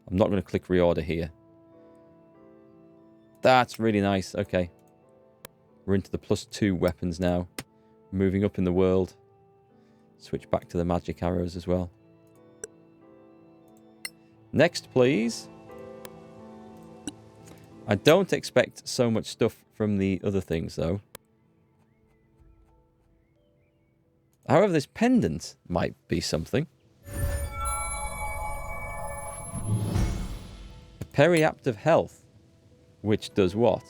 I'm not going to click reorder here. That's really nice. Okay. We're into the +2 weapons now. Moving up in the world. Switch back to the magic arrows as well. Next, please. I don't expect so much stuff from the other things, though. However, this pendant might be something. A periaptive health. Which does what?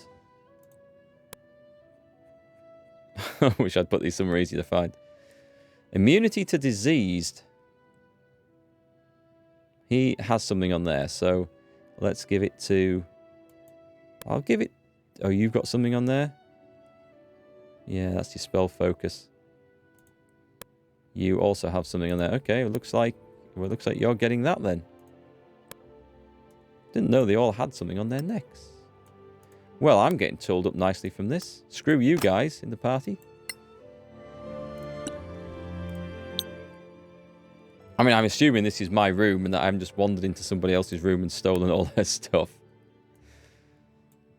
I wish I'd put these somewhere easy to find. Immunity to diseased. He has something on there, so let's give it to... I'll give it... Oh, you've got something on there? Yeah, that's your spell focus. You also have something on there. Okay, it looks like you're getting that then. Didn't know they all had something on their necks. Well, I'm getting tooled up nicely from this. Screw you guys in the party. I mean, I'm assuming this is my room and that I'm just wandered into somebody else's room and stolen all their stuff.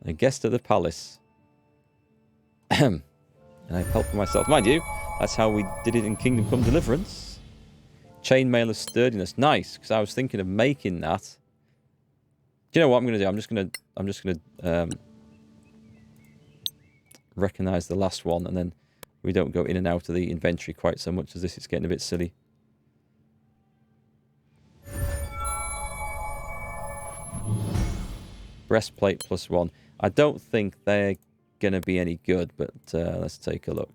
A guest at the palace. And I've helped myself. Mind you, that's how we did it in Kingdom Come Deliverance. Chainmail of sturdiness. Nice, because I was thinking of making that. Do you know what I'm going to do? I'm just going to recognize the last one, and then we don't go in and out of the inventory quite so much as this. It's getting a bit silly. Breastplate +1. I don't think they're going to be any good, but let's take a look.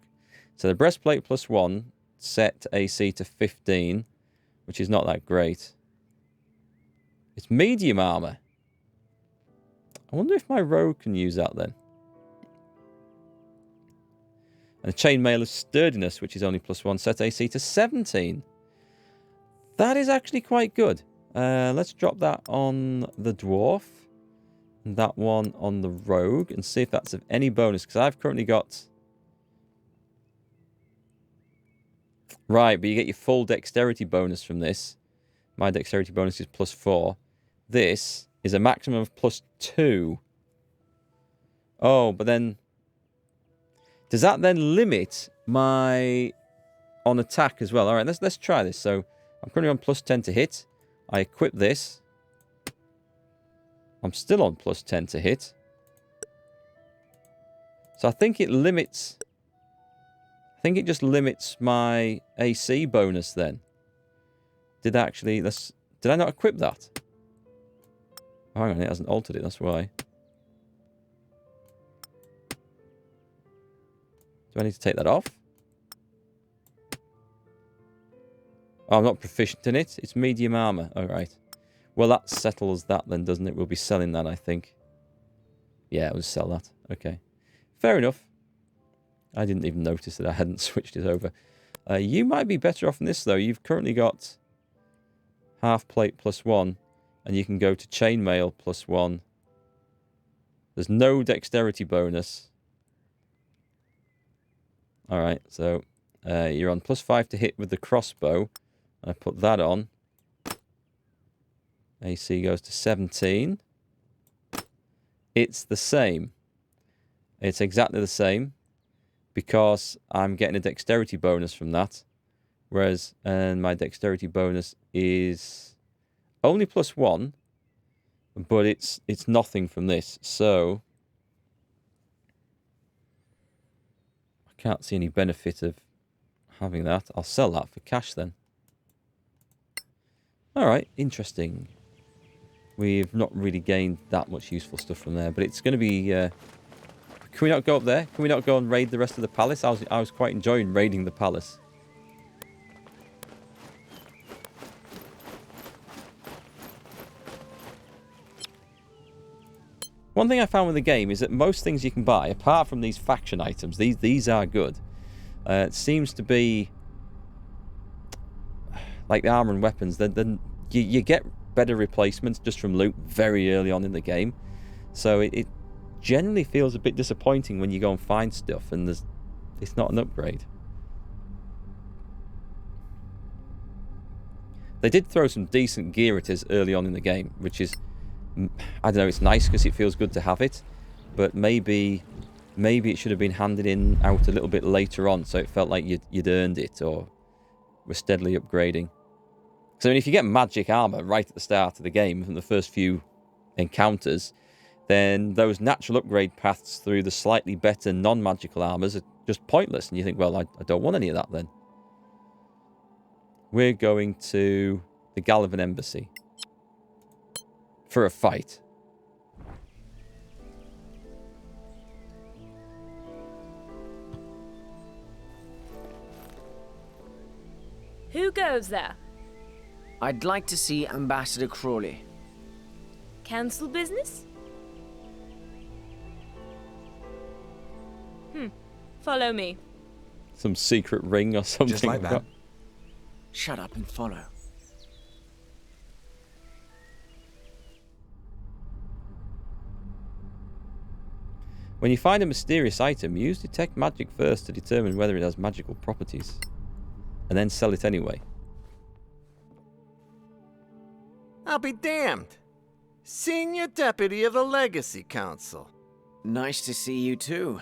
So the breastplate +1 set AC to 15, which is not that great. It's medium armor. I wonder if my rogue can use that then. And a chainmail of sturdiness, which is only +1, set AC to 17. That is actually quite good. Let's drop that on the dwarf. And that one on the rogue. And see if that's of any bonus. Because I've currently got... Right, but you get your full dexterity bonus from this. My dexterity bonus is +4. This is a maximum of +2. Oh, but then... Does that then limit my... on attack as well? Alright, let's try this. So, I'm currently on +10 to hit. I equip this. I'm still on +10 to hit. So I think it limits... I think it just limits my AC bonus then. Did actually... Did I not equip that? Oh, hang on, it hasn't altered it, that's why. Do I need to take that off? Oh, I'm not proficient in it. It's medium armor. Alright. Well, that settles that then, doesn't it? We'll be selling that, I think. Yeah, we'll sell that. Okay. Fair enough. I didn't even notice that I hadn't switched it over. You might be better off in this, though. You've currently got half plate +1, and you can go to chainmail +1. There's no dexterity bonus. Alright, so you're on +5 to hit with the crossbow. I put that on. AC goes to 17. It's the same. It's exactly the same because I'm getting a dexterity bonus from that. Whereas my dexterity bonus is only +1, but it's nothing from this. So I can't see any benefit of having that. I'll sell that for cash then. Alright, interesting. We've not really gained that much useful stuff from there, but it's going to be... Can we not go up there? Can we not go and raid the rest of the palace? I was quite enjoying raiding the palace. One thing I found with the game is that most things you can buy, apart from these faction items, these are good. It seems to be... like the armor and weapons, then you get better replacements just from loot very early on in the game. So it generally feels a bit disappointing when you go and find stuff and it's not an upgrade. They did throw some decent gear at us early on in the game, which is, I don't know, it's nice because it feels good to have it, but maybe it should have been handed out a little bit later on, so it felt like you'd earned it or were steadily upgrading. So I mean, if you get magic armor right at the start of the game from the first few encounters, then those natural upgrade paths through the slightly better non-magical armors are just pointless, and you think, well, I don't want any of that then. We're going to the Gallivan Embassy for a fight. Who goes there? I'd like to see Ambassador Crawley. Council business? Follow me. Some secret ring or something. Just like that. Shut up and follow. When you find a mysterious item, use Detect Magic first to determine whether it has magical properties, and then sell it anyway. I'll be damned. Senior Deputy of the Legacy Council. Nice to see you too.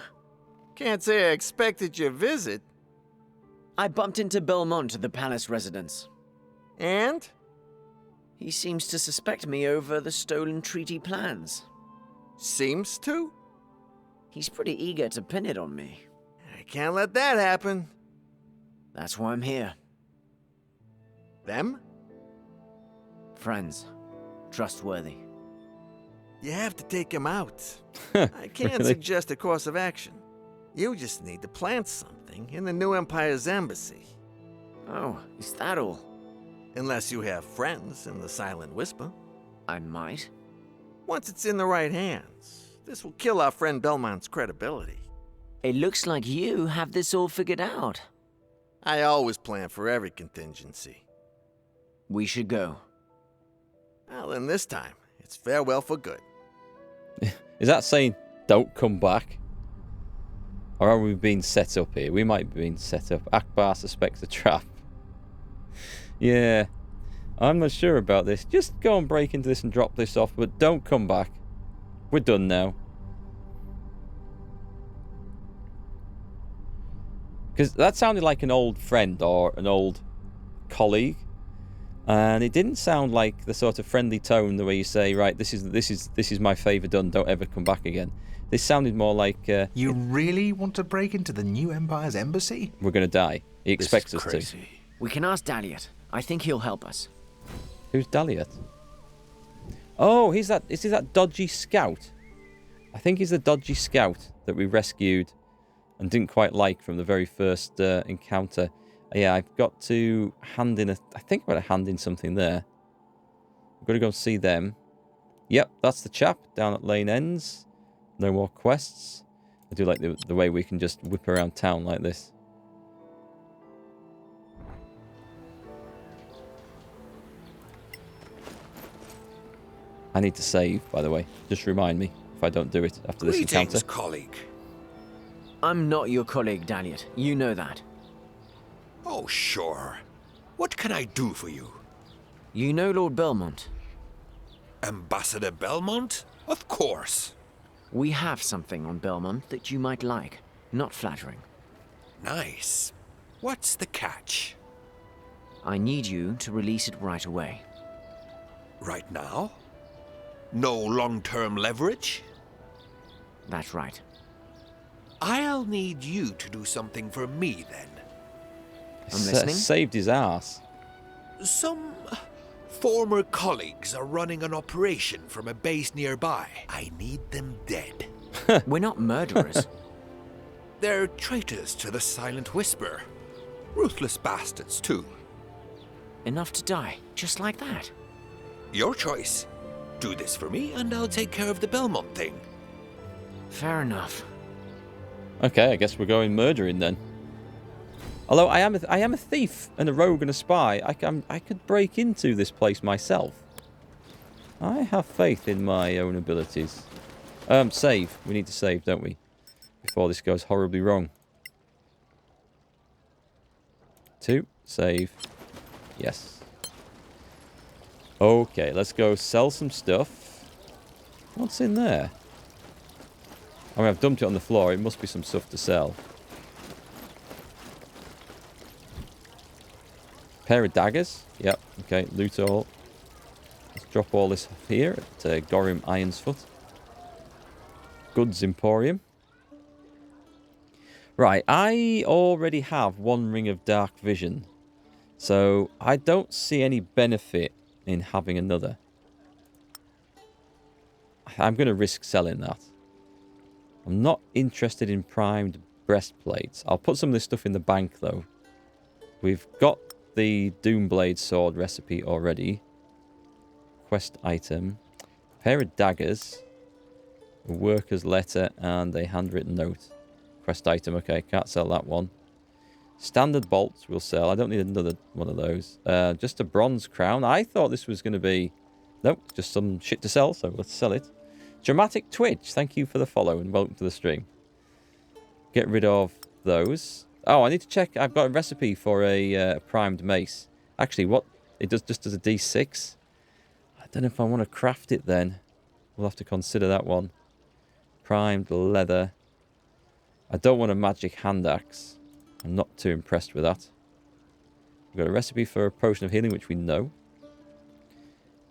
Can't say I expected your visit. I bumped into Belmont at the palace residence. And? He seems to suspect me over the stolen treaty plans. Seems to? He's pretty eager to pin it on me. I can't let that happen. That's why I'm here. Them? Friends. Trustworthy. You have to take him out. I can't Really? suggest a course of action. You just need to plant something in the new Empire's embassy. Oh, is that all? Unless you have friends in the Silent Whisper. I might. Once it's in the right hands, this will kill our friend Belmont's credibility. It looks like you have this all figured out. I always plan for every contingency. We should go. Well, then this time, it's farewell for good. Is that saying, don't come back? Or are we being set up here? We might be being set up. Akbar suspects a trap. Yeah, I'm not sure about this. Just go and break into this and drop this off, but don't come back. We're done now. Because that sounded like an old friend or an old colleague. And it didn't sound like the sort of friendly tone the way you say, right, this is my favour done, don't ever come back again. This sounded more like You really want to break into the new Empire's embassy? we're going to die. He expects us to. We can ask Daliot. I think he'll help us. Who's Daliot? Oh, is he that dodgy scout? I think he's the dodgy scout that we rescued and didn't quite like from the very first encounter. Yeah, I've got to hand in I think I've got to hand in something there. I've got to go and see them. Yep, that's the chap down at Lane Ends. No more quests. I do like the way we can just whip around town like this. I need to save, by the way. Just remind me if I don't do it after this encounter. Colleague. I'm not your colleague, Daliot. You know that. Oh, sure. What can I do for you? You know Lord Belmont. Ambassador Belmont? Of course. We have something on Belmont that you might like. Not flattering. Nice. What's the catch? I need you to release it right away. Right now? No long-term leverage? That's right. I'll need you to do something for me, then. I'm listening. Saved his ass. Some former colleagues are running an operation from a base nearby. I need them dead. We're not murderers. They're traitors to the Silent Whisper. Ruthless bastards, too. Enough to die, just like that. Your choice. Do this for me, and I'll take care of the Belmont thing. Fair enough. Okay, I guess we're going murdering then. Although I am a thief and a rogue and a spy, I could break into this place myself. I have faith in my own abilities. Save. We need to save, don't we? Before this goes horribly wrong. 2. Save. Yes. Okay, let's go sell some stuff. What's in there? I mean, I've dumped it on the floor. It must be some stuff to sell. Pair of daggers. Yep. Okay, loot all. Let's drop all this off here at Gorim Ironsfoot. Goods Emporium. Right, I already have 1 ring of dark vision. So, I don't see any benefit in having another. I'm going to risk selling that. I'm not interested in primed breastplates. I'll put some of this stuff in the bank, though. We've got the Doomblade sword recipe already. Quest item. Pair of daggers. A worker's letter and a handwritten note. Quest item. Okay, can't sell that one. Standard bolts we'll sell. I don't need another one of those. Just a bronze crown. I thought this was going to be... Nope, just some shit to sell, so let's sell it. Dramatic Twitch, thank you for the follow and welcome to the stream. Get rid of those. Oh, I need to check. I've got a recipe for a primed mace. Actually, what? It just does a D6. I don't know if I want to craft it then. We'll have to consider that one. Primed leather. I don't want a magic hand axe. I'm not too impressed with that. We've got a recipe for a potion of healing, which we know.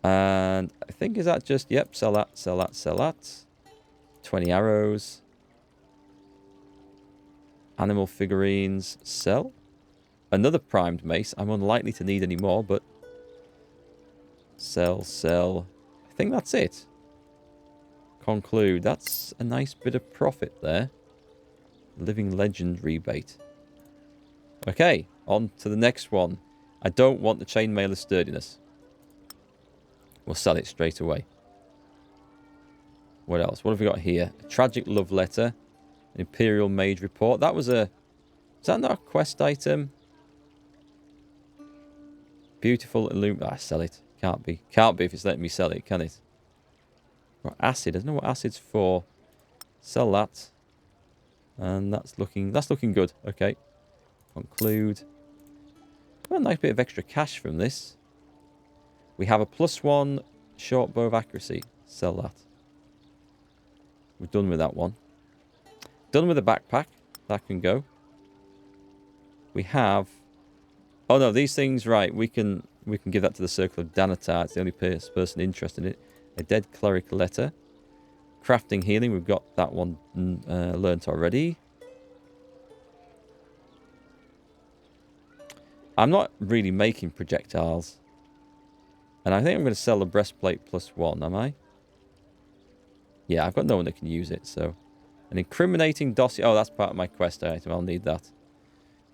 And I think, is that just... Yep, sell that, sell that, sell that. 20 arrows. Animal figurines, sell. Another primed mace. I'm unlikely to need any more, but... Sell, sell. I think that's it. Conclude. That's a nice bit of profit there. Living Legend rebate. Okay, on to the next one. I don't want the chainmail of sturdiness. We'll sell it straight away. What else? What have we got here? A tragic love letter. An Imperial Mage report. That was a... Is that not a quest item? Beautiful illum... Ah, sell it. Can't be. Can't be if it's letting me sell it, can it? Got acid. I don't know what acid's for. Sell that. And that's looking good. Okay. Conclude. Got a nice bit of extra cash from this. We have a +1 short bow of accuracy. Sell that. We're done with that one. Done with the backpack. That can go. We have... Oh no, these things, right. We can give that to the Circle of Danatar. It's the only person interested in it. A dead cleric letter. Crafting healing. We've got that one learnt already. I'm not really making projectiles. And I think I'm going to sell the breastplate +1, am I? Yeah, I've got no one that can use it, so... An incriminating dossier... Oh, that's part of my quest item. I'll need that.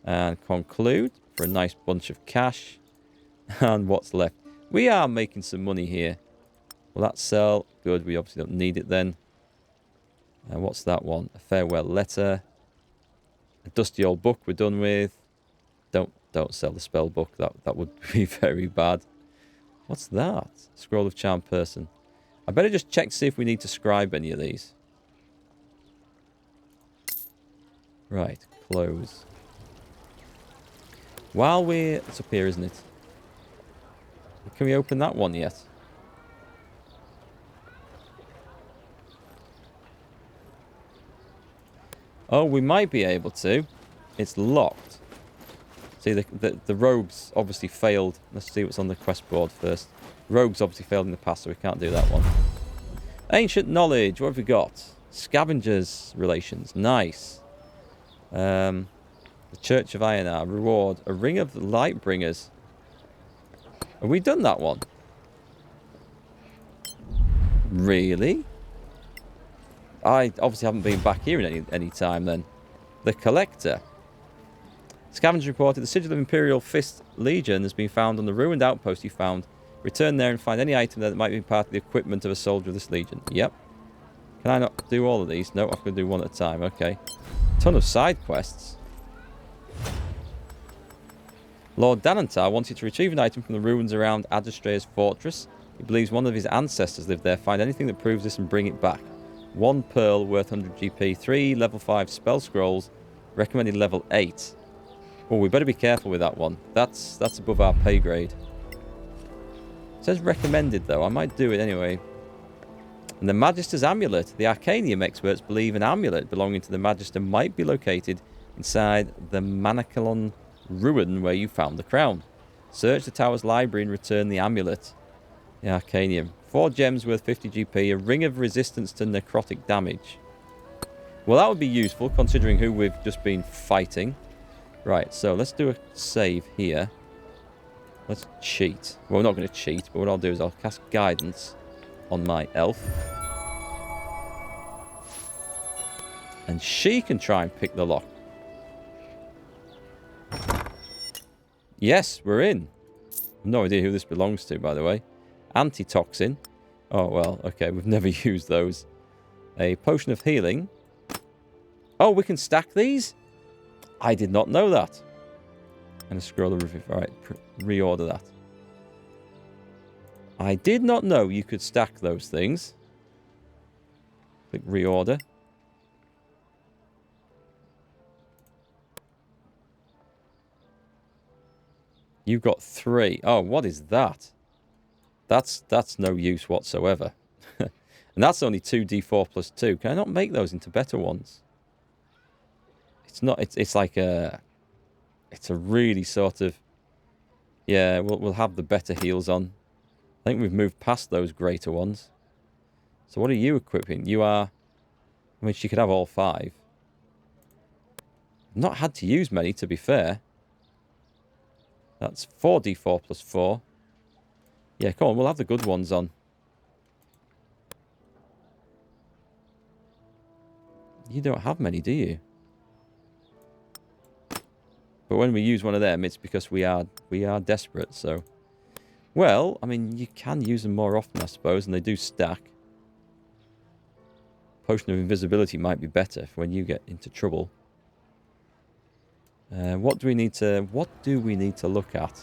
And conclude for a nice bunch of cash. And what's left? We are making some money here. Well, that's sell. Good, we obviously don't need it then. And what's that one? A farewell letter. A dusty old book we're done with. Don't sell the spell book. That would be very bad. What's that? Scroll of Charmed Person. I better just check to see if we need to scribe any of these. Right, close. While we're... It's up here, isn't it? Can we open that one yet? Oh, we might be able to. It's locked. See, the rogues obviously failed. Let's see what's on the quest board first. Rogues obviously failed in the past, so we can't do that one. Ancient knowledge. What have we got? Scavengers relations. Nice. The Church of Ionar. Reward. A ring of the Lightbringers. Have we done that one? Really? I obviously haven't been back here in any time then. The Collector. Scavengers reported the sigil of Imperial Fist Legion has been found on the ruined outpost you found. Return there and find any item there that might be part of the equipment of a soldier of this legion. Yep. Can I not do all of these? No, I can do one at a time. Okay. Ton of side quests. Lord Danantar wants you to retrieve an item from the ruins around Adastrea's fortress. He believes one of his ancestors lived there. Find anything that proves this and bring it back. 1 pearl worth 100 GP. 3 level 5 spell scrolls. Recommended level 8. Oh, we better be careful with that one. That's above our pay grade. It says recommended, though. I might do it anyway. And the Magister's Amulet. The Arcanium experts believe an amulet belonging to the Magister might be located inside the Manacalon ruin where you found the crown. Search the tower's library and return the amulet. The Arcanium. 4 gems worth 50 GP. A ring of resistance to necrotic damage. Well, that would be useful considering who we've just been fighting. Right, so let's do a save here. Let's cheat. Well, we're not going to cheat, but what I'll do is I'll cast Guidance on my elf. And she can try and pick the lock. Yes, we're in. No idea who this belongs to, by the way. Antitoxin. Oh, well, okay, we've never used those. A potion of healing. Oh, we can stack these? I did not know that. And a scroll of review. Alright, reorder that. I did not know you could stack those things. Click reorder. You've got 3. Oh, what is that? That's no use whatsoever. And that's only 2d4 plus 2. Can I not make those into better ones? It's not. It's like a. It's a really sort of. Yeah, we'll have the better heals on. I think we've moved past those greater ones. So what are you equipping? You are. I mean, she could have all 5. Not had to use many, to be fair. That's 4d4 plus 4. Yeah, come on, we'll have the good ones on. You don't have many, do you? But when we use one of them, it's because we are desperate, so... Well, I mean, you can use them more often, I suppose, and they do stack. Potion of Invisibility might be better for when you get into trouble. What do we need to look at?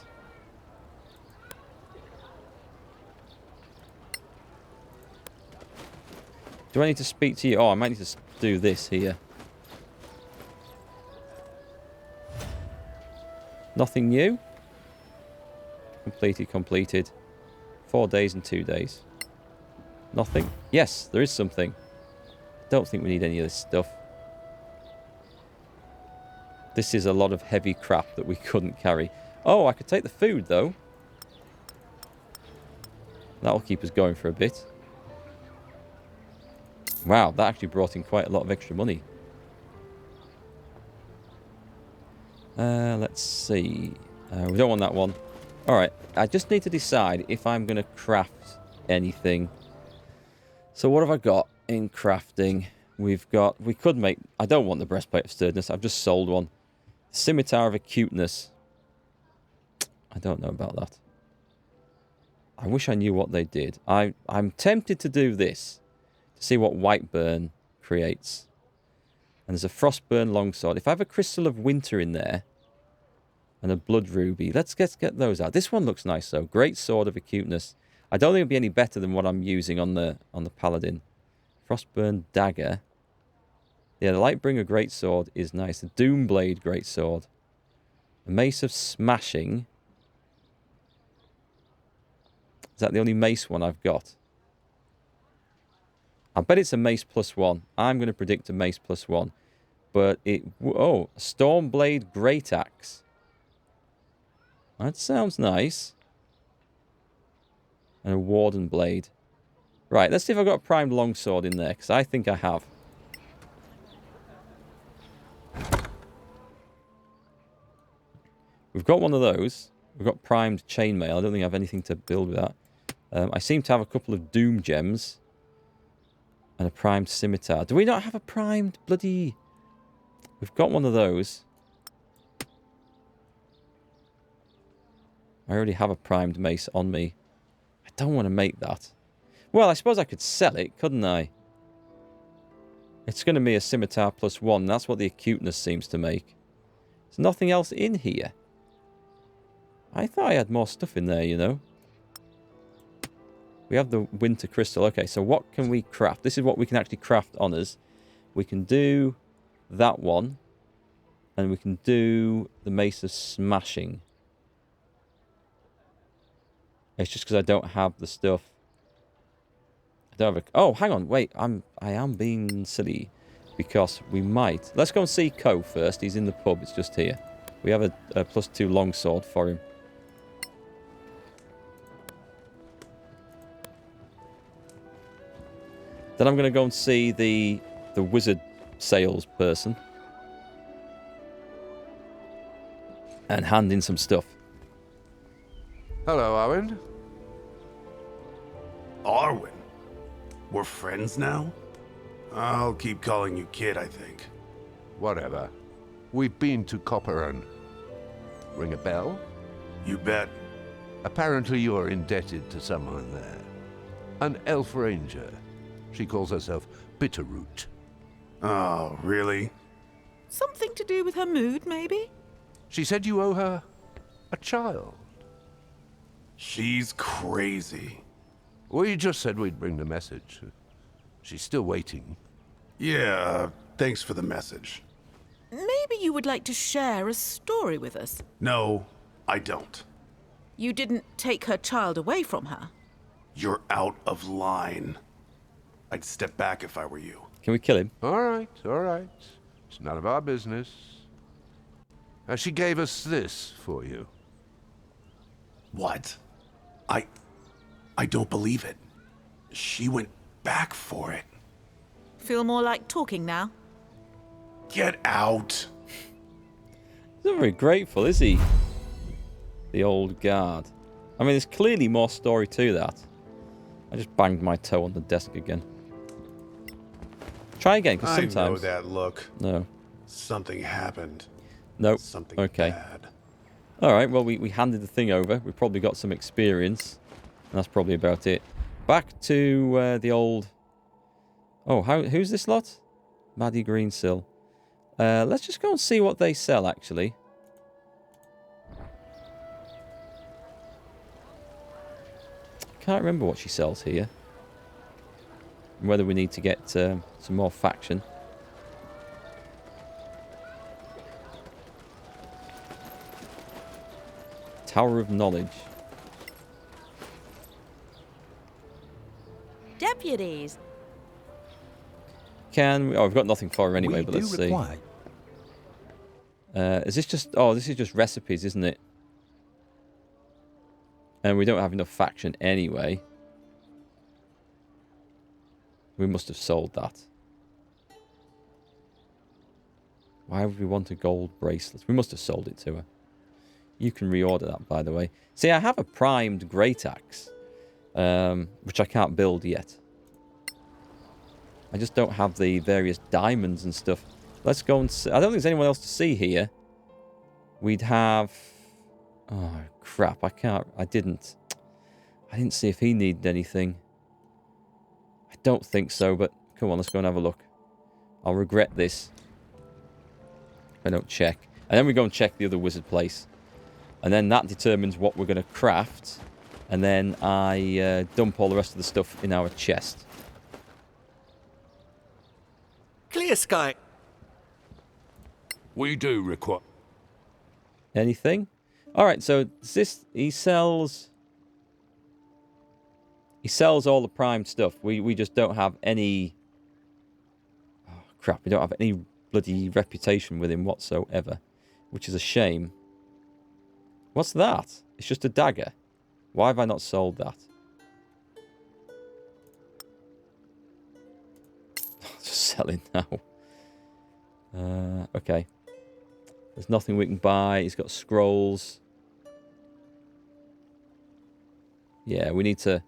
Do I need to speak to you? Oh, I might need to do this here. Nothing new? Completed. 4 days and 2 days. Nothing. Yes, there is something. Don't think we need any of this stuff. This is a lot of heavy crap that we couldn't carry. Oh, I could take the food, though. That'll keep us going for a bit. Wow, that actually brought in quite a lot of extra money. Let's see. We don't want that one. Alright, I just need to decide if I'm going to craft anything. So what have I got in crafting? We could make... I don't want the Breastplate of Sturdiness. I've just sold one. Scimitar of Acuteness. I don't know about that. I wish I knew what they did. I'm tempted to do this. To see what Whiteburn creates. And there's a Frostburn Longsword. If I have a Crystal of Winter in there... And a Blood Ruby. Let's get those out. This one looks nice, though. Great Sword of Acuteness. I don't think it'll be any better than what I'm using on the Paladin. Frostburn Dagger. Yeah, the Lightbringer Greatsword is nice. The Doomblade Greatsword. The Mace of Smashing. Is that the only mace one I've got? I bet it's a mace +1. I'm going to predict a mace +1. But it... Oh, Stormblade Great Axe. That sounds nice. And a Warden Blade. Right, let's see if I've got a primed longsword in there, because I think I have. We've got one of those. We've got primed chainmail. I don't think I have anything to build with that. I seem to have a couple of doom gems. And a primed scimitar. Do we not have a primed bloody... We've got one of those. I already have a primed mace on me. I don't want to make that. Well, I suppose I could sell it, couldn't I? It's going to be a scimitar +1. That's what the acuteness seems to make. There's nothing else in here. I thought I had more stuff in there, you know. We have the winter crystal. Okay, so what can we craft? This is what we can actually craft on us. We can do that one. And we can do the Mace of Smashing. It's just because I don't have the stuff. I don't have a... Oh, hang on. Wait. I am being silly. Because we might... Let's go and see Co first. He's in the pub. It's just here. We have a +2 longsword for him. Then I'm going to go and see the wizard salesperson. And hand in some stuff. Hello, ARWIN. ARWIN? We're friends now? I'll keep calling you kid, I think. Whatever. We've been to Copperan. Ring a bell? You bet. Apparently you're indebted to someone there. An elf ranger. She calls herself Bitterroot. Oh, really? Something to do with her mood, maybe? She said you owe her a child. She's crazy. We just said we'd bring the message. She's still waiting. Yeah, thanks for the message. Maybe you would like to share a story with us. No, I don't. You didn't take her child away from her. You're out of line. I'd step back if I were you. Can we kill him? All right, all right. It's none of our business. She gave us this for you. What? I don't believe it. She went back for it. Feel more like talking now? Get out. He's not very grateful, is he? The old guard. I mean, there's clearly more story to that. I just banged my toe on the desk again. Try again, because sometimes... I know that look. No. Something happened. Nope. Something okay. bad. Alright, well, we handed the thing over. We probably got some experience. And that's probably about it. Back to the old... Oh, who's this lot? Maddie Greensill. Let's just go and see what they sell, actually. Can't remember what she sells here. And whether we need to get some more faction. Tower of Knowledge. Deputies. Can we... Oh, we've got nothing for her anyway, We but do let's see. require. Is this just... Oh, this is just recipes, isn't it? And we don't have enough faction anyway. We must have sold that. Why would we want a gold bracelet? We must have sold it to her. You can reorder that, by the way. See, I have a primed great axe, which I can't build yet. I just don't have the various diamonds and stuff. Let's go and see. I don't think there's anyone else to see here. We'd have... Oh, crap. I can't... I didn't see if he needed anything. I don't think so, but come on, let's go and have a look. I'll regret this if I don't check. And then we go and check the other wizard place. And then that determines what we're going to craft. And then I dump all the rest of the stuff in our chest. Clear sky. We do require... Anything? Alright, so this... He sells all the primed stuff. We just don't have any... Oh, crap. We don't have any bloody reputation with him whatsoever. Which is a shame. What's that? It's just a dagger. Why have I not sold that? Just selling now. Okay. There's nothing we can buy. He's got scrolls. Yeah, we need to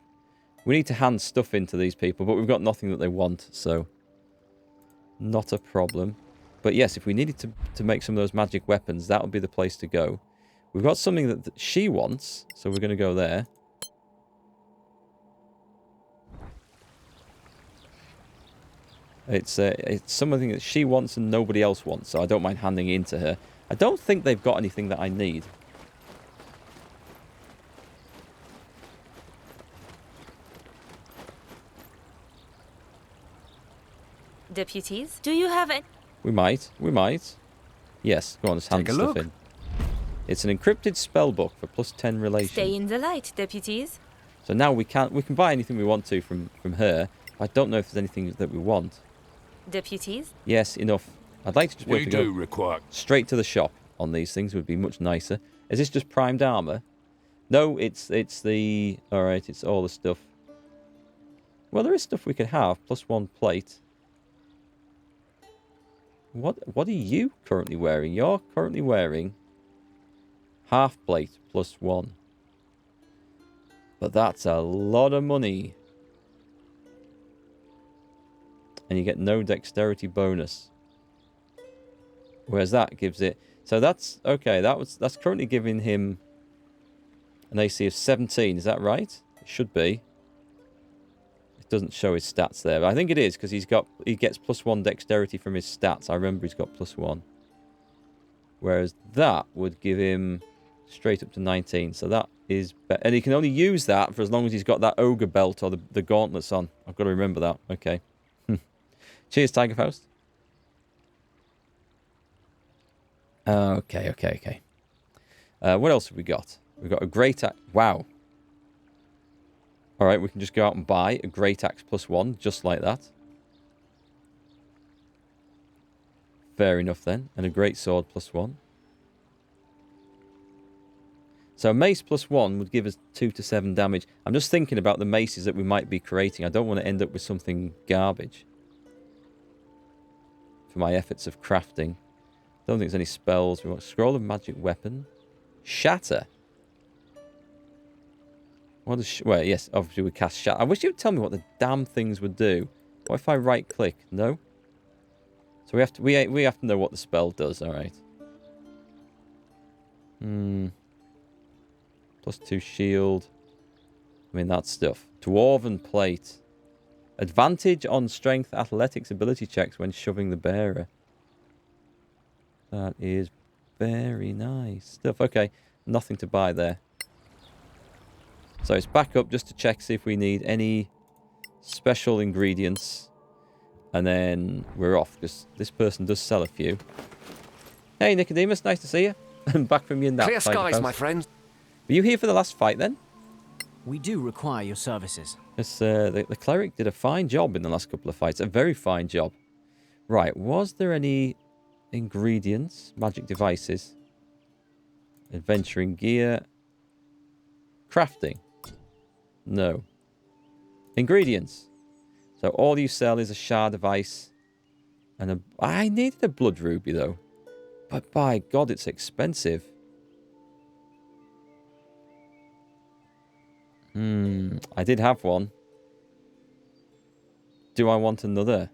hand stuff into these people, but we've got nothing that they want, so not a problem. But yes, if we needed to make some of those magic weapons, that would be the place to go. We've got something that she wants, so we're going to go there. It's something that she wants and nobody else wants, so I don't mind handing it in to her. I don't think they've got anything that I need. Deputies, do you have any... We might. Yes, go on, let's hand Take a stuff look. in. It's an encrypted spell book for +10 relation. Stay in the light, deputies. So now we can buy anything we want to from her. I don't know if there's anything that we want. Deputies? Yes, enough. I'd like to just be We able to do go require... straight to the shop on these things. Would be much nicer. Is this just primed armor? No, it's the... Alright, it's all the stuff. Well, there is stuff we could have. +1 plate. What are you currently wearing? You're currently wearing half plate +1. But that's a lot of money. And you get no dexterity bonus. Whereas that gives it... So that's... Okay, that's currently giving him an AC of 17. Is that right? It should be. It doesn't show his stats there. But I think it is, because he gets +1 dexterity from his stats. I remember he's got +1. Whereas that would give him straight up to 19. So that is... And he can only use that for as long as he's got that ogre belt or the gauntlets on. I've got to remember that. Okay. Cheers, Tiger Faust. Okay. What else have we got? We've got a great axe. Wow. Alright, we can just go out and buy a great axe +1, just like that. Fair enough then. And a great sword +1. So mace +1 would give us 2 to 7 damage. I'm just thinking about the maces that we might be creating. I don't want to end up with something garbage for my efforts of crafting. Don't think there's any spells. We want scroll of magic weapon. Shatter. What is... Well, yes, obviously we cast shatter. I wish you would tell me what the damn things would do. What if I right click? No? So we have to know what the spell does, alright. +2 shield. I mean, that stuff. Dwarven plate. Advantage on strength, athletics, ability checks when shoving the bearer. That is very nice stuff. Okay, nothing to buy there. So it's back up just to check, see if we need any special ingredients. And then we're off, because this person does sell a few. Hey, Nicodemus, nice to see you. I'm back from your nap. Clear skies, my friend. Were you here for the last fight, then? We do require your services. Yes, the cleric did a fine job in the last couple of fights. A very fine job. Right, was there any ingredients? Magic devices. Adventuring gear. Crafting. No. Ingredients. So all you sell is a shard of ice. And a... I needed a blood ruby, though. But by God, it's expensive. I did have one. Do I want another?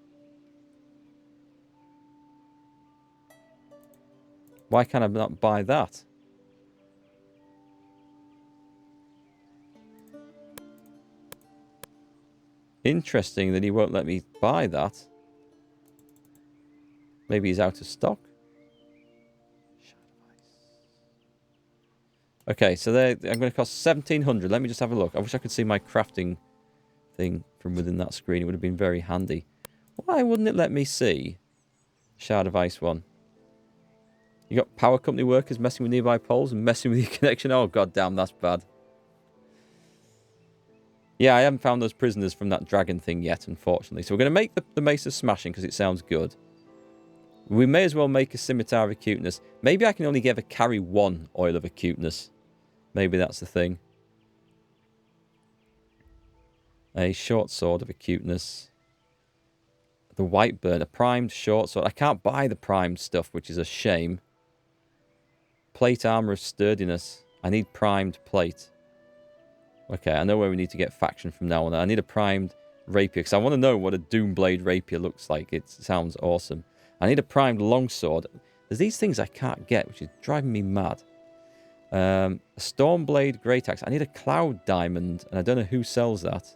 Why can't I not buy that? Interesting that he won't let me buy that. Maybe he's out of stock. Okay, so I'm going to cost 1,700. Let me just have a look. I wish I could see my crafting thing from within that screen. It would have been very handy. Why wouldn't it let me see? Shard of Ice one. You got power company workers messing with nearby poles and messing with your connection. Oh, god damn, that's bad. Yeah, I haven't found those prisoners from that dragon thing yet, unfortunately. So we're going to make the Mace of Smashing because it sounds good. We may as well make a Scimitar of Acuteness. Maybe I can only ever carry one Oil of Acuteness. Maybe that's the thing. A short sword of Acuteness. The White Burn, a primed short sword. I can't buy the primed stuff, which is a shame. Plate armor of Sturdiness. I need primed plate. Okay, I know where we need to get faction from now on. I need a primed rapier, because I want to know what a Doomblade rapier looks like. It sounds awesome. I need a primed longsword. There's these things I can't get, which is driving me mad. A Stormblade Great Axe. I need a Cloud Diamond, and I don't know who sells that.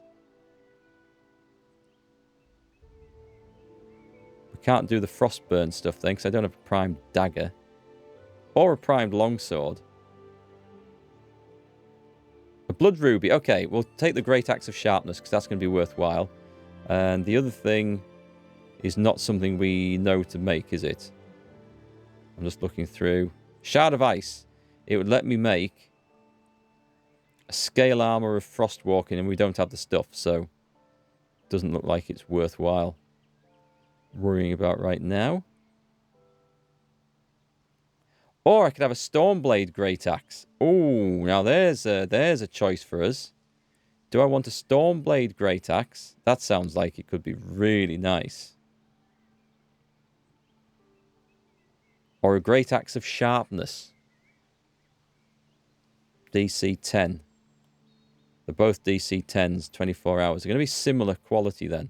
We can't do the Frostburn stuff then, because I don't have a primed dagger. Or a primed longsword. A Blood Ruby. Okay, we'll take the Great Axe of Sharpness, because that's going to be worthwhile. And the other thing is not something we know to make, is it? I'm just looking through. Shard of Ice. it would let me make a scale armor of frostwalking, and we don't have the stuff, so it doesn't look like it's worthwhile worrying about right now. Or I could have a Stormblade Great Axe. Oh, now there's a choice for us. Do I want a Stormblade Great Axe? That sounds like it could be really nice. Or a Great Axe of Sharpness. DC 10. They're both DC 10s, 24 hours. They're going to be similar quality then.